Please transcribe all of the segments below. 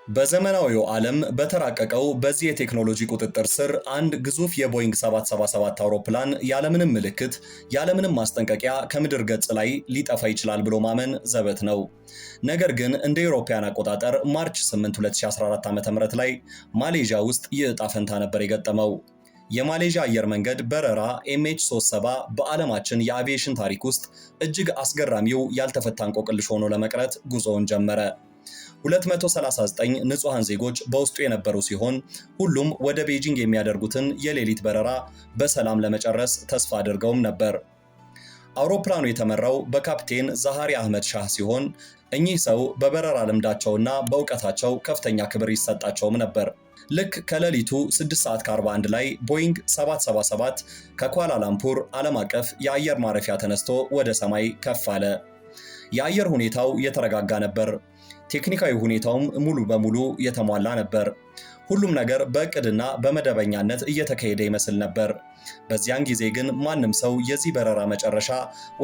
በዘመናዊው ዓለም በተራቀቀው በዚህ የቴክኖሎጂ ቁጥጥር ስር አንድ ግዙፍ የቦይንግ 777 አውሮፕላን ያለምንም ምልክት ያለምንም ማስጠንቀቂያ ከምድር ገጽ ላይ ሊጠፋ ይችላል ብሎ ማመን ዘበት ነው። ነገር ግን እንደ አውሮፓውያን አቆጣጠር ማርች 8 2014 ዓ.ም ላይ ማሌዥያ ውስጥ ይህ ዕጣ ፈንታ ነበር የገጠመው። የማሌዥያ አየር መንገድ በረራ MH370 በዓለማችን የአቪዬሽን ታሪክ ውስጥ እጅግ አስገራሚው ያልተፈታ እንቆቅልሽ ሆኖ ለመቅረት ጉዞውን ጀመረ። 239 ንጹሃን ዜጎች በውስጡ የነበሩ ሲሆን ሁሉም ወደ ቤጂንግ የሚያደርጉትን የሌሊት በረራ በሰላም ለመጨረስ ተስፋ አድርገውም ነበር። አውሮፕላኑ የተመራው በካፕቴን ዛሃሪ አህመድ ሻህ ሲሆን እኚህ ሰው በበረራ ልምዳቸውና በእውቀታቸው ከፍተኛ ክብር ይሰጣቸውም ነበር። ልክ ከሌሊቱ 6:41 ላይ ቦይንግ 777 ከኳላላምፑር ዓለም አቀፍ የአየር ማረፊያ ተነስቶ ወደ ሰማይ ከፍ አለ። የአየር ሁኔታው የተረጋጋ ነበር። ቴክኒካዊ ሁኔታውም ሙሉ በሙሉ የተሟላ ነበር። ሁሉም ነገር በእቅድና በመደበኛነት እየተካሄደ ይመስል ነበር። በዚያን ጊዜ ግን ማንም ሰው የዚህ በረራ መጨረሻ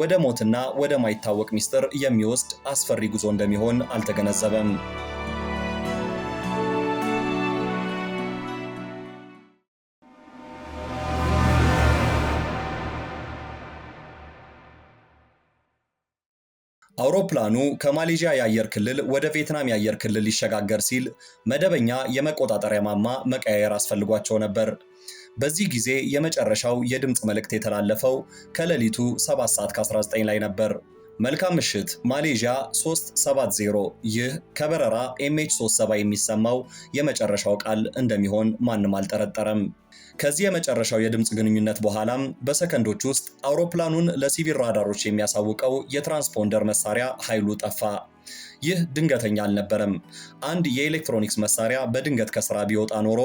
ወደ ሞትና ወደ ማይታወቅ ሚስጥር የሚወስድ አስፈሪ ጉዞ እንደሚሆን አልተገነዘበም። አውሮፕላኑ ከማሌዥያ የአየር ክልል ወደ ቪየትናም የአየር ክልል ሊሸጋገር ሲል መደበኛ የመቆጣጠሪያ ማማ መቀያየር አስፈልጓቸው ነበር። በዚህ ጊዜ የመጨረሻው የድምጽ መልእክት የተላለፈው ከሌሊቱ 7:19 ላይ ነበር። መልካም ምሽት ማሌዥያ 370። ይህ ከበረራ MH370 የሚሰማው የመጨረሻው ቃል እንደሚሆን ማንም አልጠረጠረም። ከዚህ የመጨረሻው የድምጽ ግንኙነት በኋላም በሰከንዶች ውስጥ አውሮፕላኑን ለሲቪል ራዳሮች የሚያሳውቀው የትራንስፖንደር መሳሪያ ኃይሉ ጠፋ። ይህ ድንገተኛ አልነበረም። አንድ የኤሌክትሮኒክስ መሳሪያ በድንገት ከስራ ቢወጣ ኖሮ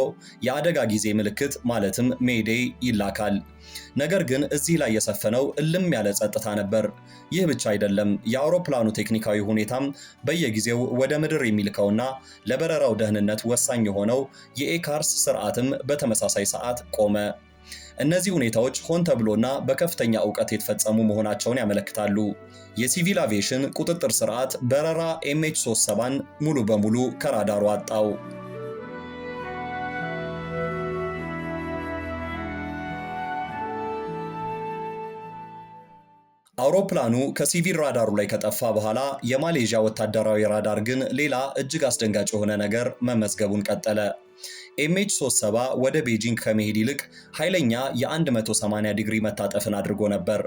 የአደጋ ጊዜ ምልክት ማለትም ሜይዴይ ይላካል። ነገር ግን እዚህ ላይ የሰፈነው እልም ያለ ጸጥታ ነበር። ይህ ብቻ አይደለም፣ የአውሮፕላኑ ቴክኒካዊ ሁኔታም በየጊዜው ወደ ምድር የሚልከውና ለበረራው ደህንነት ወሳኝ የሆነው የኤካርስ ስርዓትም በተመሳሳይ ሰዓት ቆመ። እነዚህ ሁኔታዎች ሆን ተብሎና በከፍተኛ ዕውቀት የተፈጸሙ መሆናቸውን ያመለክታሉ። የሲቪል አቪዬሽን ቁጥጥር ስርዓት በረራ MH370ን ሙሉ በሙሉ ከራዳሩ አጣው። አውሮፕላኑ ከሲቪል ራዳሩ ላይ ከጠፋ በኋላ የማሌዥያ ወታደራዊ ራዳር ግን ሌላ እጅግ አስደንጋጭ የሆነ ነገር መመዝገቡን ቀጠለ። MH370 ወደ ቤጂንግ ከመሄድ ይልቅ ኃይለኛ የ180 ዲግሪ መታጠፍን አድርጎ ነበር።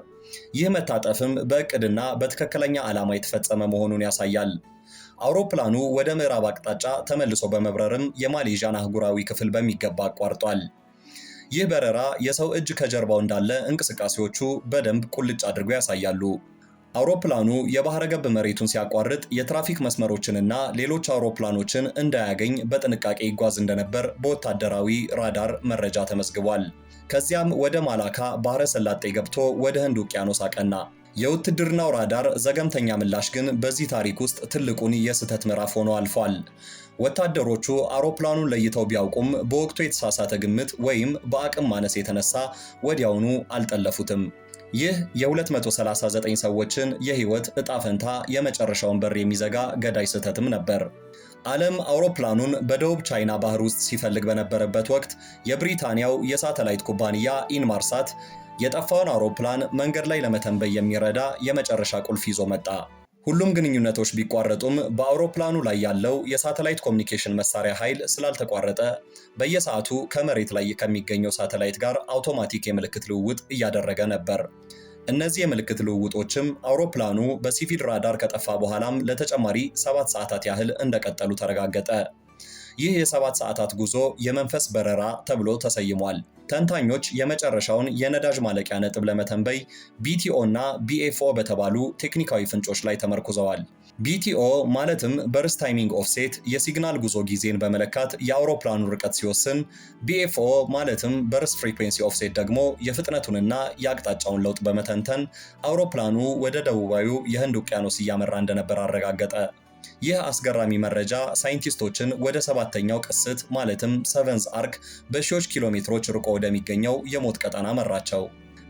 ይህ መታጠፍም በእቅድና በትክክለኛ ዓላማ የተፈጸመ መሆኑን ያሳያል። አውሮፕላኑ ወደ ምዕራብ አቅጣጫ ተመልሶ በመብረርም የማሌዥያን አህጉራዊ ክፍል በሚገባ አቋርጧል። ይህ በረራ የሰው እጅ ከጀርባው እንዳለ እንቅስቃሴዎቹ በደንብ ቁልጭ አድርገው ያሳያሉ። አውሮፕላኑ የባህረ ገብ መሬቱን ሲያቋርጥ የትራፊክ መስመሮችንና ሌሎች አውሮፕላኖችን እንዳያገኝ በጥንቃቄ ይጓዝ እንደነበር በወታደራዊ ራዳር መረጃ ተመዝግቧል። ከዚያም ወደ ማላካ ባህረ ሰላጤ ገብቶ ወደ ህንድ ውቅያኖስ አቀና። የውትድርናው ራዳር ዘገምተኛ ምላሽ ግን በዚህ ታሪክ ውስጥ ትልቁን የስህተት ምዕራፍ ሆኖ አልፏል። ወታደሮቹ አውሮፕላኑን ለይተው ቢያውቁም በወቅቱ የተሳሳተ ግምት ወይም በአቅም ማነስ የተነሳ ወዲያውኑ አልጠለፉትም። ይህ የ239 ሰዎችን የህይወት ዕጣ ፈንታ የመጨረሻውን በር የሚዘጋ ገዳይ ስህተትም ነበር። ዓለም አውሮፕላኑን በደቡብ ቻይና ባህር ውስጥ ሲፈልግ በነበረበት ወቅት የብሪታንያው የሳተላይት ኩባንያ ኢንማርሳት የጠፋውን አውሮፕላን መንገድ ላይ ለመተንበይ የሚረዳ የመጨረሻ ቁልፍ ይዞ መጣ። ሁሉም ግንኙነቶች ቢቋረጡም በአውሮፕላኑ ላይ ያለው የሳተላይት ኮሚኒኬሽን መሳሪያ ኃይል ስላልተቋረጠ በየሰዓቱ ከመሬት ላይ ከሚገኘው ሳተላይት ጋር አውቶማቲክ የምልክት ልውውጥ እያደረገ ነበር። እነዚህ የምልክት ልውውጦችም አውሮፕላኑ በሲቪል ራዳር ከጠፋ በኋላም ለተጨማሪ 7 ሰዓታት ያህል እንደቀጠሉ ተረጋገጠ። ይህ የ7 ሰዓታት ጉዞ የመንፈስ በረራ ተብሎ ተሰይሟል። ተንታኞች የመጨረሻውን የነዳጅ ማለቂያ ነጥብ ለመተንበይ BTO እና BFO በተባሉ ቴክኒካዊ ፍንጮች ላይ ተመርኩዘዋል። BTO ማለትም በርስ ታይሚንግ ኦፍሴት የሲግናል ጉዞ ጊዜን በመለካት የአውሮፕላኑ ርቀት ሲወስን፣ BFO ማለትም በርስ ፍሪኩዌንሲ ኦፍሴት ደግሞ የፍጥነቱንና የአቅጣጫውን ለውጥ በመተንተን አውሮፕላኑ ወደ ደቡባዊው የህንድ ውቅያኖስ እያመራ እንደነበር አረጋገጠ። ይህ አስገራሚ መረጃ ሳይንቲስቶችን ወደ ሰባተኛው ቅስት ማለትም ሰቨንዝ አርክ በሺዎች ኪሎ ሜትሮች ርቆ ወደሚገኘው የሞት ቀጠና መራቸው።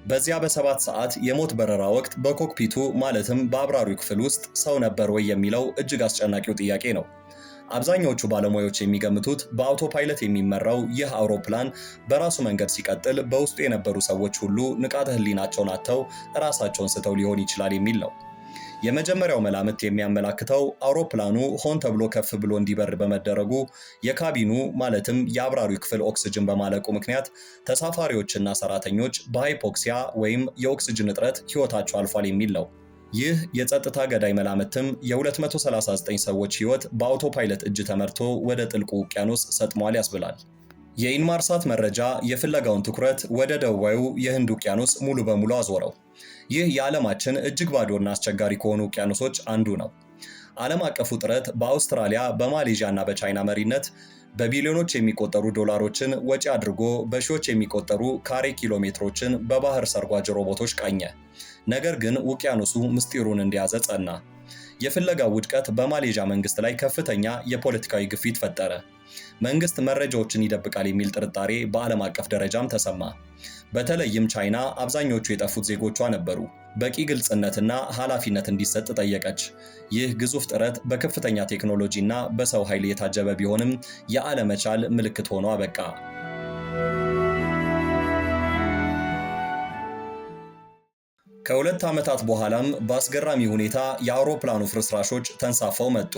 በዚያ በ7 ሰዓት የሞት በረራ ወቅት በኮክፒቱ ማለትም በአብራሪው ክፍል ውስጥ ሰው ነበር ወይ የሚለው እጅግ አስጨናቂው ጥያቄ ነው። አብዛኞቹ ባለሙያዎች የሚገምቱት በአውቶ ፓይለት የሚመራው ይህ አውሮፕላን በራሱ መንገድ ሲቀጥል በውስጡ የነበሩ ሰዎች ሁሉ ንቃተ ህሊናቸውን አጥተው ራሳቸውን ስተው ሊሆን ይችላል የሚል ነው። የመጀመሪያው መላምት የሚያመላክተው አውሮፕላኑ ሆን ተብሎ ከፍ ብሎ እንዲበር በመደረጉ የካቢኑ ማለትም የአብራሪው ክፍል ኦክስጅን በማለቁ ምክንያት ተሳፋሪዎችና ሰራተኞች በሃይፖክሲያ ወይም የኦክስጅን እጥረት ህይወታቸው አልፏል የሚል ነው። ይህ የጸጥታ ገዳይ መላምትም የ239 ሰዎች ህይወት በአውቶ ፓይለት እጅ ተመርቶ ወደ ጥልቁ ውቅያኖስ ሰጥሟል ያስብላል። የኢንማርሳት መረጃ የፍለጋውን ትኩረት ወደ ደቡባዊው የህንድ ውቅያኖስ ሙሉ በሙሉ አዞረው። ይህ የዓለማችን እጅግ ባዶና አስቸጋሪ ከሆኑ ውቅያኖሶች አንዱ ነው። ዓለም አቀፉ ጥረት በአውስትራሊያ፣ በማሌዥያ እና በቻይና መሪነት በቢሊዮኖች የሚቆጠሩ ዶላሮችን ወጪ አድርጎ በሺዎች የሚቆጠሩ ካሬ ኪሎ ሜትሮችን በባህር ሰርጓጅ ሮቦቶች ቃኘ። ነገር ግን ውቅያኖሱ ምስጢሩን እንደያዘ ጸና። የፍለጋው ውድቀት በማሌዥያ መንግስት ላይ ከፍተኛ የፖለቲካዊ ግፊት ፈጠረ። መንግስት መረጃዎችን ይደብቃል የሚል ጥርጣሬ በዓለም አቀፍ ደረጃም ተሰማ። በተለይም ቻይና አብዛኞቹ የጠፉት ዜጎቿ ነበሩ። በቂ ግልጽነትና ኃላፊነት እንዲሰጥ ጠየቀች። ይህ ግዙፍ ጥረት በከፍተኛ ቴክኖሎጂ እና በሰው ኃይል የታጀበ ቢሆንም የአለመቻል ምልክት ሆኖ አበቃ። ከሁለት ዓመታት በኋላም በአስገራሚ ሁኔታ የአውሮፕላኑ ፍርስራሾች ተንሳፈው መጡ።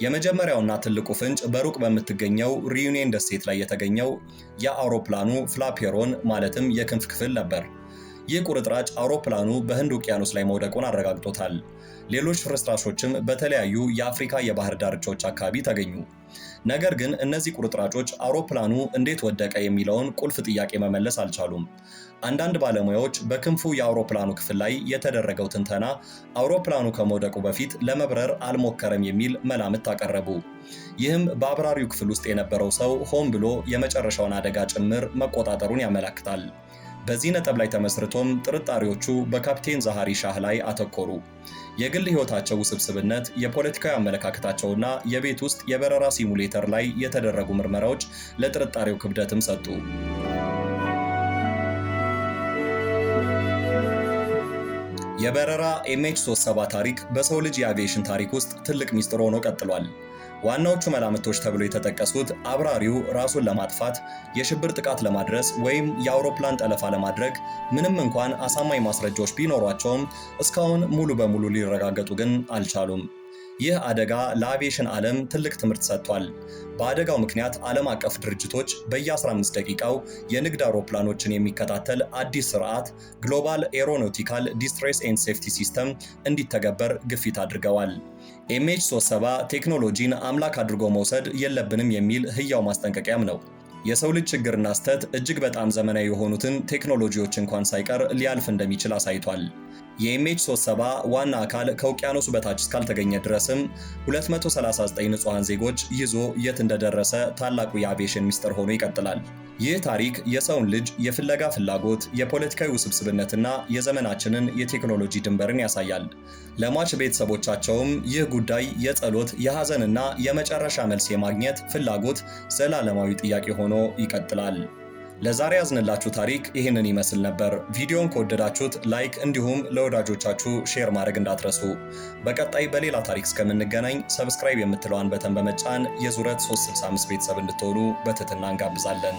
የመጀመሪያውና ትልቁ ፍንጭ በሩቅ በምትገኘው ሪዩኒየን ደሴት ላይ የተገኘው የአውሮፕላኑ ፍላፔሮን ማለትም የክንፍ ክፍል ነበር። ይህ ቁርጥራጭ አውሮፕላኑ በህንድ ውቅያኖስ ላይ መውደቁን አረጋግጦታል። ሌሎች ፍርስራሾችም በተለያዩ የአፍሪካ የባህር ዳርቻዎች አካባቢ ተገኙ። ነገር ግን እነዚህ ቁርጥራጮች አውሮፕላኑ እንዴት ወደቀ የሚለውን ቁልፍ ጥያቄ መመለስ አልቻሉም። አንዳንድ ባለሙያዎች በክንፉ የአውሮፕላኑ ክፍል ላይ የተደረገው ትንተና አውሮፕላኑ ከመውደቁ በፊት ለመብረር አልሞከረም የሚል መላምት አቀረቡ። ይህም በአብራሪው ክፍል ውስጥ የነበረው ሰው ሆን ብሎ የመጨረሻውን አደጋ ጭምር መቆጣጠሩን ያመለክታል። በዚህ ነጥብ ላይ ተመስርቶም ጥርጣሬዎቹ በካፕቴን ዛሃሪ ሻህ ላይ አተኮሩ። የግል ህይወታቸው ውስብስብነት፣ የፖለቲካዊ አመለካከታቸውና የቤት ውስጥ የበረራ ሲሙሌተር ላይ የተደረጉ ምርመራዎች ለጥርጣሬው ክብደትም ሰጡ። የበረራ MH370 ታሪክ በሰው ልጅ የአቪዬሽን ታሪክ ውስጥ ትልቅ ሚስጥር ሆኖ ቀጥሏል። ዋናዎቹ መላምቶች ተብሎ የተጠቀሱት አብራሪው ራሱን ለማጥፋት፣ የሽብር ጥቃት ለማድረስ ወይም የአውሮፕላን ጠለፋ ለማድረግ ምንም እንኳን አሳማኝ ማስረጃዎች ቢኖሯቸውም እስካሁን ሙሉ በሙሉ ሊረጋገጡ ግን አልቻሉም። ይህ አደጋ ለአቪዬሽን ዓለም ትልቅ ትምህርት ሰጥቷል። በአደጋው ምክንያት ዓለም አቀፍ ድርጅቶች በየ15 ደቂቃው የንግድ አውሮፕላኖችን የሚከታተል አዲስ ስርዓት ግሎባል ኤሮኖቲካል ዲስትሬስ ኤንድ ሴፍቲ ሲስተም እንዲተገበር ግፊት አድርገዋል። MH370 ቴክኖሎጂን አምላክ አድርጎ መውሰድ የለብንም የሚል ህያው ማስጠንቀቂያም ነው። የሰው ልጅ ችግርና ስህተት እጅግ በጣም ዘመናዊ የሆኑትን ቴክኖሎጂዎች እንኳን ሳይቀር ሊያልፍ እንደሚችል አሳይቷል። የMH370 ዋና አካል ከውቅያኖሱ በታች እስካልተገኘ ድረስም 239 ንጹሃን ዜጎች ይዞ የት እንደደረሰ ታላቁ የአቪዬሽን ሚስጥር ሆኖ ይቀጥላል። ይህ ታሪክ የሰውን ልጅ የፍለጋ ፍላጎት፣ የፖለቲካዊ ውስብስብነትና የዘመናችንን የቴክኖሎጂ ድንበርን ያሳያል። ለሟች ቤተሰቦቻቸውም ይህ ጉዳይ የጸሎት፣ የሐዘንና የመጨረሻ መልስ የማግኘት ፍላጎት ዘላለማዊ ጥያቄ ሆኖ ይቀጥላል። ለዛሬ ያዝንላችሁ ታሪክ ይህንን ይመስል ነበር። ቪዲዮን ከወደዳችሁት ላይክ እንዲሁም ለወዳጆቻችሁ ሼር ማድረግ እንዳትረሱ። በቀጣይ በሌላ ታሪክ እስከምንገናኝ ሰብስክራይብ የምትለዋን በተን በመጫን የዙረት 365 ቤተሰብ እንድትሆኑ በትህትና እንጋብዛለን።